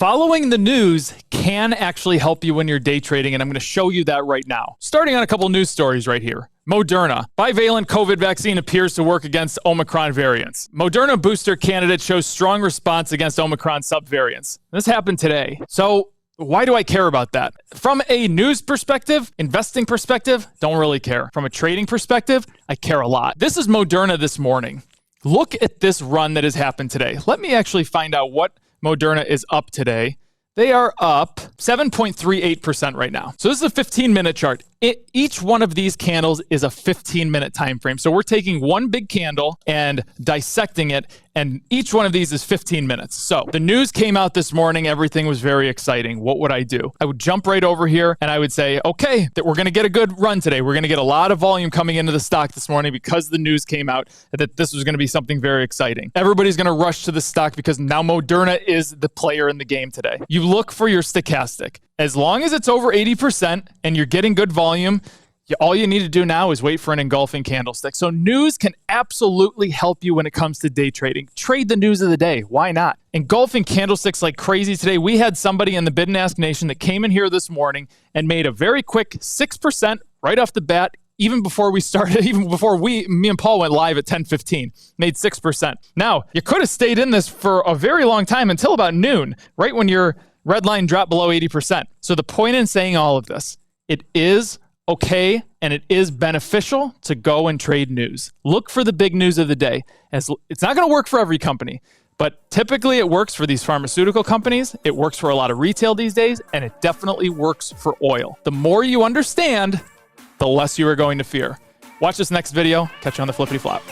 Following the news can actually help you when you're day trading, and I'm going to show you that right now. Starting on a couple news stories right here. Moderna. Bivalent COVID vaccine appears to work against Omicron variants. Moderna booster candidate shows strong response against Omicron subvariants. This happened today. So why do I care about that? From a news perspective, investing perspective, don't really care. From a trading perspective, I care a lot. This is Moderna this morning. Look at this run that has happened today. Let me actually find out what Moderna is up today. They are up 7.38% right now. So this is a 15-minute chart. Each one of these candles is a 15-minute time frame. So we're taking one big candle and dissecting it, and each one of these is 15 minutes. So the news came out this morning. Everything was very exciting. What would I do? I would jump right over here and I would say, okay, that we're going to get a good run today. We're going to get a lot of volume coming into the stock this morning because the news came out that this was going to be something very exciting. Everybody's going to rush to the stock because now Moderna is the player in the game today. You look for your stochastic. As long as it's over 80% and you're getting good volume, all you need to do now is wait for an engulfing candlestick. So news can absolutely help you when it comes to day trading. Trade the news of the day. Why not? Engulfing candlesticks like crazy today. We had somebody in the Bid and Ask Nation that came in here this morning and made a very quick 6% right off the bat. Even before we started, even before me and Paul went live at 10:15, made 6%. Now, you could have stayed in this for a very long time until about noon, right when your red line dropped below 80%. So the point in saying all of this, it is okay and it is beneficial to go and trade news. Look for the big news of the day. As it's not going to work for every company, but typically it works for these pharmaceutical companies. It works for a lot of retail these days, and it definitely works for oil. The more you understand, the less you are going to fear. Watch this next video. Catch you on the flippity flop.